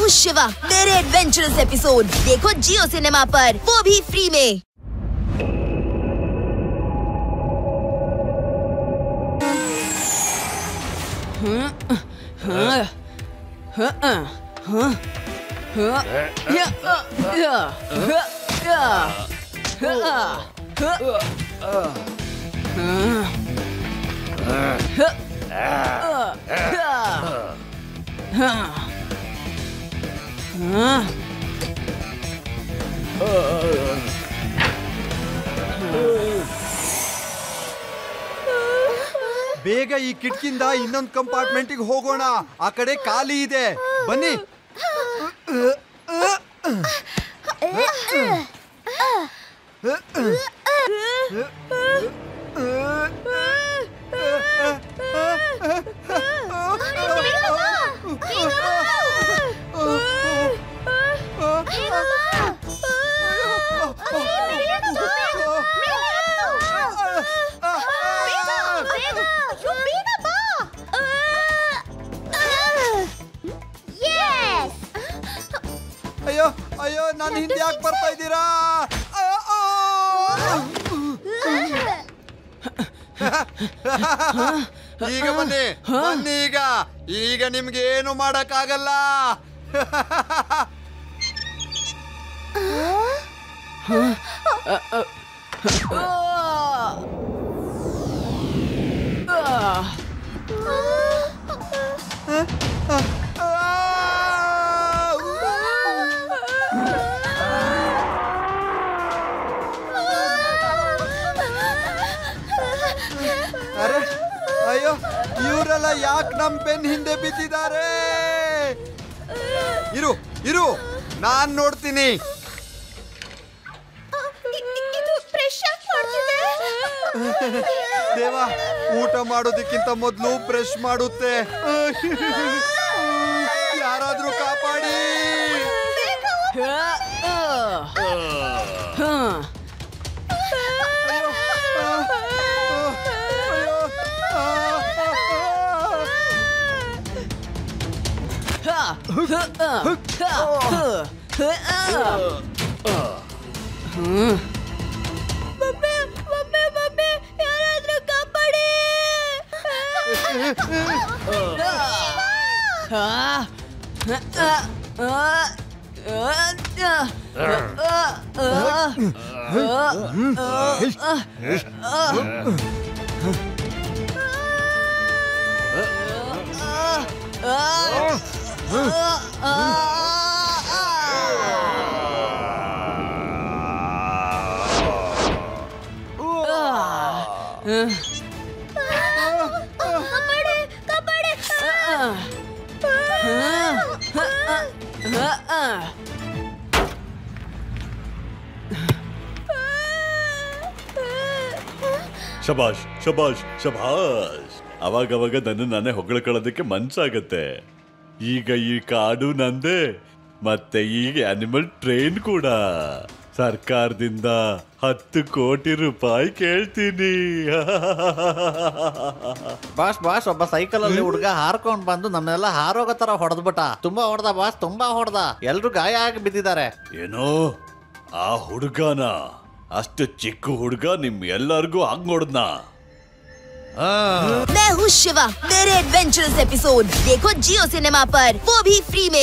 हूँ शिवा, मेरे adventurous episode देखो जियो सिनेमा पर, वो भी फ्री में। ಬೇಗ ಈ ಕಿಟಕಿಯಿಂದ ಇನ್ನೊಂದು ಕಂಪಾರ್ಟ್ಮೆಂಟಿಗೆ ಹೋಗೋಣ. ಆ ಕಡೆ ಖಾಲಿ ಇದೆ, ಬನ್ನಿ. ಅಯ್ಯೋ ಅಯ್ಯೋ, ನಾನು ಹಿಂದೆ ಯಾಕೆ ಬರ್ತಾ ಇದ್ದೀರಾ? ಈಗ ಬನ್ನಿ ಬನ್ನಿ, ಈಗ ನಿಮ್ಗೆ ಏನು ಮಾಡಕ್ಕಾಗಲ್ಲ. ಅರೆ ಅಯ್ಯೋ, ಇವರೆಲ್ಲ ಯಾಕೆ ನಮ್ ಬೆನ್ ಹಿಂದೆ ಬಿದ್ದಿದ್ದಾರೆ? ಇರು ಇರು, ನಾನ್ ನೋಡ್ತೀನಿ. ದೇವ, ಊಟ ಮಾಡೋದಕ್ಕಿಂತ ಮೊದಲು ಬ್ರಷ್ ಮಾಡುತ್ತೆ. ಯಾರಾದ್ರೂ ಕಾಪಾಡಿ. ಶಬಾಷ್ ಶಬಾಷ್ ಶಬಾಷ್. ಅವಾಗವಾಗ ನನ್ನ ನಾನೇ ಹೊಗಳ್ಕೊಳ್ಳೋದಕ್ಕೆ ಮನ್ಸಾಗತ್ತೆ. ಈಗ ಈ ಕಾಡು ನಂದೆ, ಮತ್ತೆ ಈಗ ಆನಿಮಲ್ ಟ್ರೈನ್ ಕೂಡ. ಸರ್ಕಾರದಿಂದ 10 ಕೋಟಿ ರೂಪಾಯಿ ಕೇಳ್ತೀನಿ. ಬಾಸ್ ಬಾಸ್, ಒಬ್ಬ ಸೈಕಲ್ ಅಲ್ಲಿ ಹುಡುಗ ಹಾರ್ಕೊಂಡ್ ಬಂದು ನಮ್ನೆಲ್ಲ ಹಾರೋಗೋ ತರ ಹೊಡೆದ್ಬಿಟ್ಟ. ತುಂಬಾ ಹೊಡೆದ ಬಾಸ್, ತುಂಬಾ ಹೊಡೆದ. ಎಲ್ರು ಗಾಯ ಆಗಿ ಬಿದ್ದಿದ್ದಾರೆ. ಏನೋ ಆ ಹುಡುಗನ? ಅಷ್ಟು ಚಿಕ್ಕ ಹುಡುಗ ನಿಮ್ ಎಲ್ಲರಿಗೂ ಹಂಗ್ ಹೊಡೆದ್ನಾ? मैं हूँ शिवा, मेरे एडवेंचरस एपिसोड देखो जियो सिनेमा पर, वो भी फ्री में।